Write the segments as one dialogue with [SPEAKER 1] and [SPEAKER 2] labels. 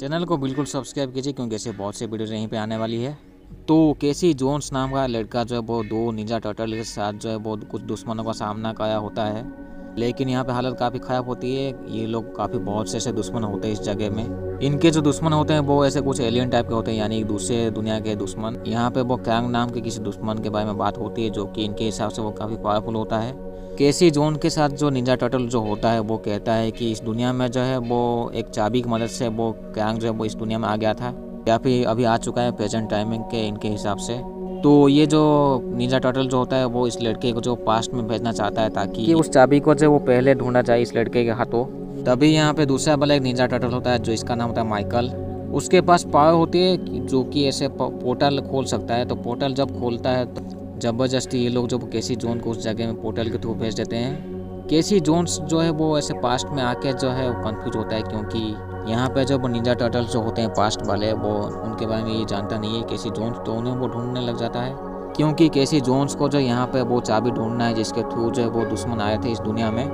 [SPEAKER 1] Channel को बिल्कुल subscribe कीजिए क्योंकि ऐसे बहुत से वीडियोज यहीं पे आने वाली है। तो केसी जोन्स नाम का लड़का जो है वो दो निंजा टर्टल के साथ जो है वो कुछ दुश्मनों का सामना किया होता है, लेकिन यहाँ पे हालत काफ़ी ख़राब होती है। ये लोग काफ़ी बहुत से ऐसे दुश्मन होते हैं इस जगह में। इनके जो दुश्मन होते हैं वो ऐसे कुछ एलियन टाइप के होते हैं, यानी दूसरे दुनिया के दुश्मन। यहाँ पे वो कैंग नाम के किसी दुश्मन के बारे में बात होती है जो कि इनके हिसाब से वो काफ़ी पावरफुल होता है। केसी जोन के साथ जो निंजा टर्टल जो होता है वो कहता है कि इस दुनिया में जो है वो एक चाबी की मदद से वो कैंग जो है वो इस दुनिया में आ गया था, या फिर अभी आ चुका है प्रेजेंट टाइमिंग के इनके हिसाब से। तो ये जो निंजा टर्टल जो होता है वो इस लड़के को जो पास्ट में भेजना चाहता है ताकि उस चाबी को जो वो पहले ढूंढा जाए इस लड़के के हाथों। तभी यहाँ पे दूसरा वाला एक निंजा टर्टल होता है जो इसका नाम होता है माइकल। उसके पास पावर होती है जो कि ऐसे पोर्टल खोल सकता है। तो पोर्टल जब खोलता है तो ज़बरदस्ती ये लोग जो केसी जोन को उस जगह में पोर्टल के थ्रू भेज देते हैं। केसी जोन्स जो है वो ऐसे पास्ट में आके जो है वो कंफ्यूज होता है, क्योंकि यहाँ पे जब निंजा टर्टल्स जो होते हैं पास्ट वाले वो उनके बारे में ये जानता नहीं है केसी जोन्स, तो उन्हें वो ढूंढने लग जाता है। क्योंकि केसी जोन्स को जो यहाँ पे वो चाबी ढूंढना है जिसके थ्रू जो है वो दुश्मन आए थे इस दुनिया में।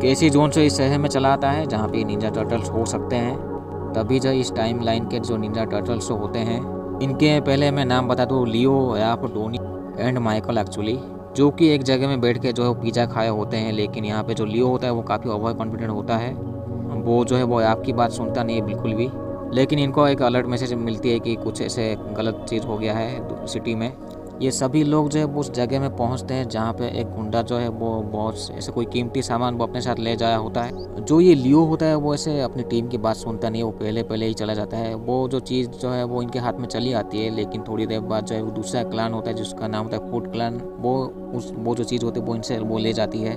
[SPEAKER 1] केसी जोन्स इस शहर में चला आता है जहाँ पे निंजा टर्टल्स हो सकते हैं। तभी जो इस टाइम लाइन के जो निंजा टर्टल्स होते हैं इनके पहले मैं नाम बता दूँ, लियो या फिर डोनी एंड माइकल एक्चुअली, जो कि एक जगह में बैठ के जो है पिज़्ज़ा खाए होते हैं। लेकिन यहाँ पे जो लियो होता है वो काफ़ी ओवर कॉन्फिडेंट होता है, वो जो है वो आपकी बात सुनता नहीं है बिल्कुल भी। लेकिन इनको एक अलर्ट मैसेज मिलती है कि कुछ ऐसे गलत चीज़ हो गया है सिटी में। ये सभी लोग जो है वो उस जगह में पहुंचते हैं जहाँ पे एक गुंडा जो है वो बहुत ऐसे कोई कीमती सामान वो अपने साथ ले जाया होता है। जो ये लियो होता है वो ऐसे अपनी टीम की बात सुनता नहीं है, वो पहले ही चला जाता है। वो जो चीज़ जो है वो इनके हाथ में चली आती है, लेकिन थोड़ी देर बाद जो है वो दूसरा क्लान होता है जिसका नाम होता है फूड क्लान, वो जो चीज़ होती है वो इनसे वो ले जाती है।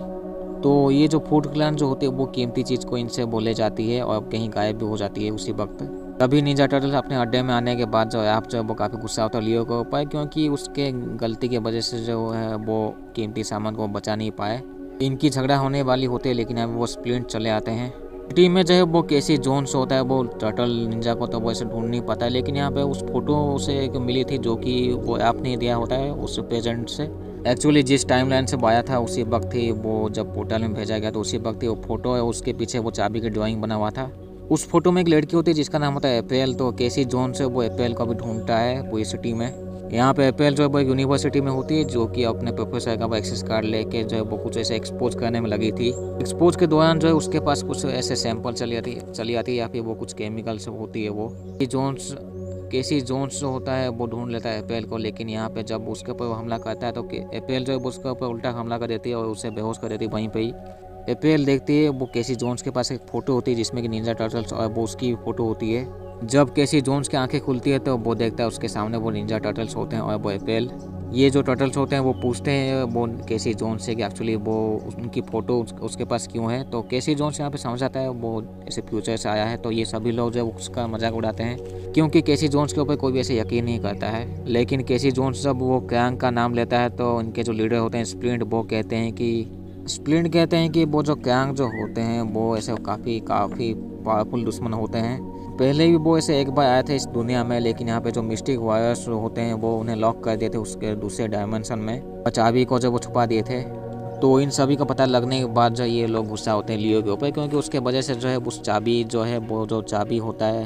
[SPEAKER 1] तो ये जो फूड क्लान जो होती है वो कीमती चीज़ को इनसे बोले जाती है और कहीं गायब भी हो जाती है उसी वक्त। तभी निंजा टर्टल अपने अड्डे में आने के बाद जो है आप जो है वो काफ़ी गुस्सा होता है लियो के ऊपर, क्योंकि उसके गलती की वजह से जो है वो कीमती सामान को बचा नहीं पाए। इनकी झगड़ा होने वाली होती है, लेकिन यहाँ वो स्प्लिंट चले आते हैं। टीम में जो है वो केसी जोन्स होता है, वो टर्टल निंजा को तो वो ऐसे ढूंढ नहीं पाता है। लेकिन यहाँ पे उस फोटो उसे एक मिली थी जो कि वो आपने दिया होता है उस प्रेजेंट से। एक्चुअली जिस टाइमलाइन से आया था उसी वक्त ही वो जब पोर्टल में भेजा गया तो उसी वक्त ही वो फोटो है, उसके पीछे वो चाबी की ड्राइंग बना हुआ था। उस फोटो में एक लड़की होती है जिसका नाम होता है एपेल। तो केसी जोन से वो एपेल को भी ढूंढता है पूरी सिटी में। यहाँ पे एपेल जो है वो एक यूनिवर्सिटी में होती है जो कि अपने प्रोफेसर का वो एक्सेस कार्ड लेके जो है वो कुछ ऐसे एक्सपोज करने में लगी थी। एक्सपोज के दौरान जो है उसके पास कुछ ऐसे सैंपल चली आती है या फिर वो कुछ केमिकल से होती है। वो केसी जोन्स जो होता है वो ढूंढ लेता है एपेल को, लेकिन यहाँ पे जब उसके ऊपर हमला करता है तो एपेल जो है उसके ऊपर उल्टा हमला कर देती है और उसे बेहोश कर देती है वहीं पे ही। एपेल देखती है वो केसी जोन्स के पास एक फ़ोटो होती है जिसमें कि निंजा टर्टल्स और वो उसकी फ़ोटो होती है। जब केसी जोन्स की आंखें खुलती है तो वो देखता है उसके सामने वो निंजा टर्टल्स होते हैं और वो एपेल। ये जो टर्टल्स होते हैं वो पूछते हैं वो केसी जोन्स से कि एक्चुअली वो उनकी फ़ोटो उसके पास क्यों है। तो केसी जोन्स यहाँ पे समझ आता है वो ऐसे फ्यूचर से आया है। तो ये सभी लोग जो है उसका मजाक उड़ाते हैं, क्योंकि केसी जोन्स के ऊपर कोई भी ऐसे यकीन नहीं करता है। लेकिन केसी जोन्स जब वो कैंग का नाम लेता है तो इनके जो लीडर होते हैं स्प्लिंट वो कहते हैं कि वो जो कैंग जो होते हैं वो ऐसे काफ़ी पावरफुल दुश्मन होते हैं। पहले भी वो ऐसे एक बार आए थे इस दुनिया में, लेकिन यहाँ पे जो मिस्टिक वायर्स होते हैं वो उन्हें लॉक कर दिए थे उसके दूसरे डायमेंशन में और चाबी को जो वो छुपा दिए थे। तो इन सभी का पता लगने के बाद जो ये लोग गुस्सा होते हैं लियो के ऊपर, क्योंकि उसके वजह से जो है उस चाबी जो है वो जो चाबी होता है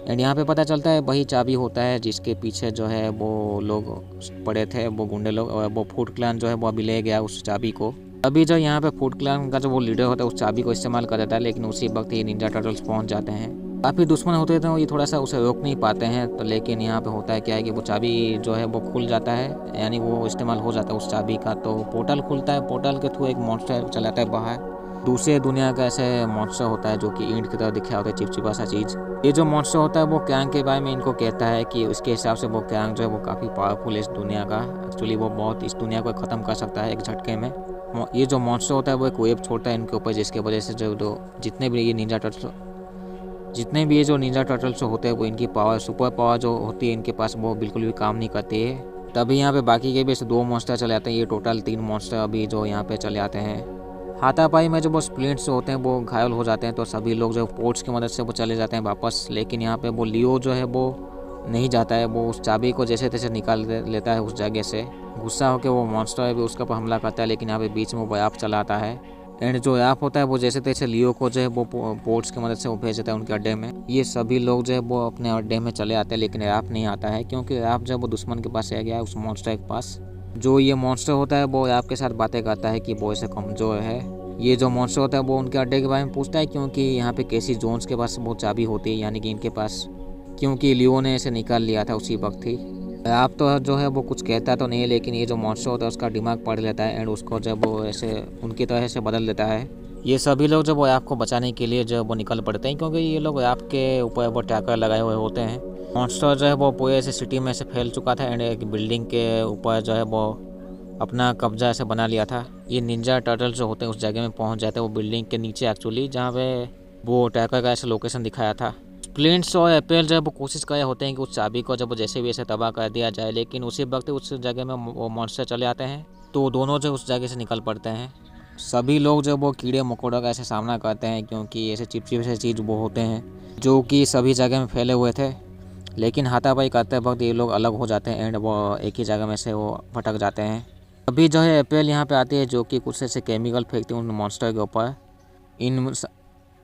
[SPEAKER 1] एंड यहाँ पे पता चलता है वही चाबी होता है जिसके पीछे जो है वो लोग पड़े थे, वो गुंडे लोग। और वो फूड क्लान जो है वो अभी ले गया उस चाबी को। अभी जो यहाँ पे फूड क्लान का जो वो लीडर होता है उस चाबी को इस्तेमाल कर देता है, लेकिन उसी वक्त ये निंजा टर्टल्स पहुँच जाते हैं। काफ़ी दुश्मन होते थे ये थोड़ा सा उसे रोक नहीं पाते हैं। तो लेकिन यहाँ पे होता है क्या है कि वो चाबी जो है वो खुल जाता है, यानी वो इस्तेमाल हो जाता है उस चाबी का। तो पोर्टल खुलता है, पोर्टल के थ्रू एक मॉन्स्टर चलाता है बाहर। दूसरे दुनिया का ऐसे मॉन्स्टर होता है जो कि ईंट की तरह दिखा होता है, चिपचिपा सा चीज़। ये जो मॉन्स्टर होता है वो कैंग के बारे में इनको कहता है कि उसके हिसाब से वो कैंग जो है वो काफ़ी पावरफुल है इस दुनिया का। एक्चुअली वो बहुत इस दुनिया को ख़त्म कर सकता है एक झटके में। ये जो मॉन्स्टर होता है वो एक वेब छोड़ता है इनके ऊपर, जिसके वजह से जो जितने भी ये निंजा टर्टल्स होते हैं वो इनकी सुपर पावर जो होती है इनके पास वो बिल्कुल भी काम नहीं करती है। तभी यहाँ पे बाकी के भी ऐसे 2 मॉन्स्टर चले आते हैं। ये टोटल 3 मॉन्स्टर अभी जो यहाँ पे चले आते हैं। हाथापाई में जो वो स्प्लिंट्स होते हैं वो घायल हो जाते हैं, तो सभी लोग जो पोर्ट्स की मदद से वो चले जाते हैं वापस। लेकिन यहाँ पे वो लियो जो है वो नहीं जाता है, वो उस चाबी को जैसे तैसे निकाल लेता है उस जगह से। गुस्सा होकर वो मॉन्स्टर है भी उसके ऊपर हमला करता है, लेकिन यहाँ पे बीच में वो आप चला आता है। एंड जो ऐप होता है वो जैसे तैसे लियो को जो है वो बोट्स की मदद से वो भेज देता है उनके अड्डे में। ये सभी लोग जो है वो अपने अड्डे में चले आते हैं, लेकिन ऐप नहीं आता है क्योंकि ऐप जो है वो दुश्मन के पास रह गया है, उस मॉन्स्टर के पास। जो ये मॉन्स्टर होता है वो ऐप के साथ बातें करता है कि वो ऐसे कमज़ोर है। ये जो मॉन्स्टर होता है वो उनके अड्डे के बारे में पूछता है क्योंकि यहाँ पे केसी जोन्स के पास वो चाबी होती है, यानी कि इनके पास, क्योंकि लियो ने इसे निकाल लिया था उसी वक्त ही। आप तो जो है वो कुछ कहता तो नहीं है, लेकिन ये जो मॉन्स्टर होता है उसका दिमाग पढ़ लेता है एंड उसको जब वो ऐसे उनकी तरह से बदल देता है। ये सभी लोग जब वो ऐप को बचाने के लिए जो वो निकल पड़ते हैं क्योंकि ये लोग ऐप के ऊपर वो टैकर लगाए हुए होते हैं। मॉन्स्टर जो है वो पूरे ऐसे सिटी में से फैल चुका था एंड एक बिल्डिंग के ऊपर जो है वो अपना कब्जा ऐसे बना लिया था। ये निंजा टर्टल जो होते हैं उस जगह में पहुंच जाते हैं, वो बिल्डिंग के नीचे एक्चुअली, जहाँ पे वो टैकर का ऐसा लोकेशन दिखाया था। स्प्लिंट्स और एप्पल जो है वो कोशिश कर रहे होते हैं कि उस चाबी को जब जैसे भी ऐसे तबाह कर दिया जाए, लेकिन उसी वक्त उस जगह में वो मॉन्स्टर चले आते हैं, तो दोनों जो उस जगह से निकल पड़ते हैं। सभी लोग जो वो कीड़े मकोड़ों का ऐसे सामना करते हैं क्योंकि ऐसे चिपचिप से चीज़ वो होते हैं जो कि सभी जगह में फैले हुए थे, लेकिन हाथापाई करते वक्त ये लोग अलग हो जाते हैं एंड वो एक ही जगह में से वो भटक जाते हैं। अभी जो है एप्पल यहाँ पे आती है जो कि कुछ ऐसे केमिकल फेंकती है उन मॉन्स्टर के ऊपर।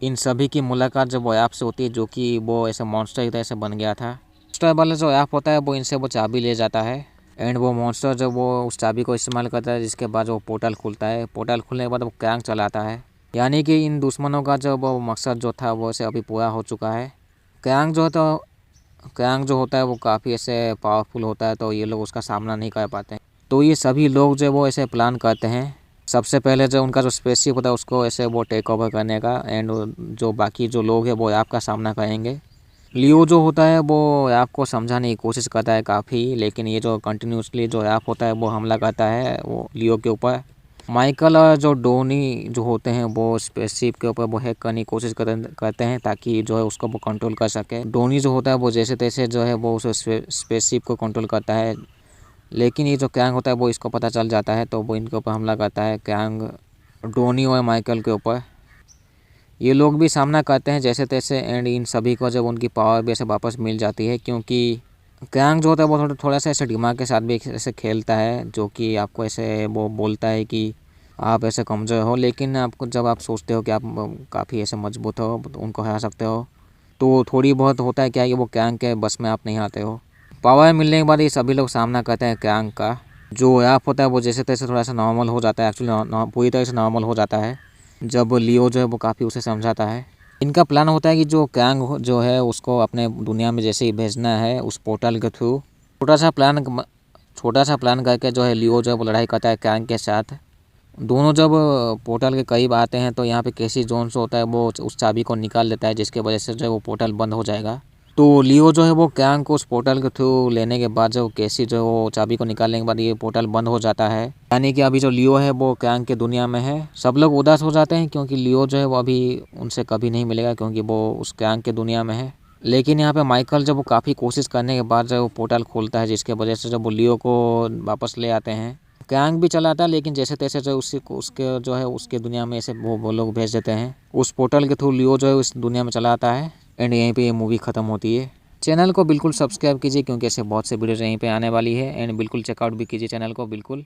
[SPEAKER 1] इन सभी की मुलाकात जब वो ऐप से होती है जो कि वो ऐसे मॉन्स्टर की तरह से बन गया था। मॉन्स्टर वाला जो ऐप होता है वो इनसे वो चाबी ले जाता है एंड वो मॉन्स्टर जब वो उस चाबी को इस्तेमाल करता है, जिसके बाद वो पोर्टल खुलता है। पोर्टल खुलने के बाद वो क्रैंक चलाता है, यानी कि इन दुश्मनों का जो वो मकसद जो था वो ऐसे अभी पूरा हो चुका है। क्रैंक जो होता है वो काफ़ी ऐसे पावरफुल होता है, तो ये लोग उसका सामना नहीं कर पाते हैं। तो ये सभी लोग जो वो ऐसे प्लान करते हैं सबसे पहले जो उनका जो स्पेसशिप होता है उसको ऐसे वो टेक ओवर करने का, एंड जो बाकी जो लोग हैं वो ऐप का सामना करेंगे। लियो जो होता है वो ऐप को समझाने की कोशिश करता है काफ़ी, लेकिन ये जो कंटिन्यूसली जो ऐप होता है वो हमला करता है वो लियो के ऊपर। माइकल और जो डोनी जो होते हैं वो स्पेसशिप के ऊपर वो हैक करने की कोशिश करते हैं ताकि जो है उसको वो कंट्रोल कर सके। डोनी जो होता है वो जैसे तैसे जो है वो उस स्पेसशिप को कंट्रोल करता है, लेकिन ये जो क्रैंक होता है वो इसको पता चल जाता है, तो वो इनके ऊपर हमला करता है, क्रैंक, डोनी और माइकल के ऊपर। ये लोग भी सामना करते हैं जैसे तैसे एंड इन सभी को जब उनकी पावर भी ऐसे वापस मिल जाती है, क्योंकि क्रैंक जो होता है वो थोड़ा सा ऐसे दिमाग के साथ भी ऐसे खेलता है, जो कि आपको ऐसे वो बोलता है कि आप ऐसे कमज़ोर हो, लेकिन आपको जब आप सोचते हो कि आप काफ़ी ऐसे मजबूत हो तो उनको हरा सकते हो, तो थोड़ी बहुत होता है क्या कि वो क्रैंक के बस में आप नहीं आते हो। पावर मिलने के बाद ये सभी लोग सामना करते हैं क्रैंक का। जो ऐप होता है वो जैसे तैसे थोड़ा सा नॉर्मल हो जाता है, एक्चुअली पूरी तरह से नॉर्मल हो जाता है जब लियो जो है वो काफ़ी उसे समझाता है। इनका प्लान होता है कि जो क्रैंक जो है उसको अपने दुनिया में जैसे ही भेजना है उस पोर्टल के थ्रू। छोटा सा प्लान करके जो है लियो जो है वो लड़ाई करता है क्रैंक के साथ। दोनों जब पोर्टल के करीब आते हैं तो यहाँ पे केसी जोन्स होता है वो उस चाबी को निकाल देता है, जिसके वजह से जो है वो पोर्टल बंद हो जाएगा। तो लियो जो है वो क्रैंक को उस पोर्टल के थ्रू लेने के बाद जो केसी जो है वो चाबी को निकालने के बाद ये पोर्टल बंद हो जाता है, यानी कि अभी जो लियो है वो क्रैंक के दुनिया में है। सब लोग उदास हो जाते हैं क्योंकि लियो जो है वो अभी उनसे कभी नहीं मिलेगा क्योंकि वो उस क्रैंक के दुनिया में है। लेकिन यहाँ पे माइकल जब वो काफ़ी कोशिश करने के बाद जो वो पोर्टल खोलता है, जिसके वजह से जब वो लियो को वापस ले आते हैं। क्रैंक भी चला आता है लेकिन जैसे तैसे जो उसके जो है उसके दुनिया में ऐसे वो लोग भेज देते हैं। उस पोर्टल के थ्रू लियो जो है उस दुनिया में चला आता है एंड यहीं पे ये मूवी ख़त्म होती है। चैनल को बिल्कुल सब्सक्राइब कीजिए क्योंकि ऐसे बहुत से वीडियोज़ यहीं पे आने वाली है, एंड बिल्कुल चेकआउट भी कीजिए चैनल को बिल्कुल।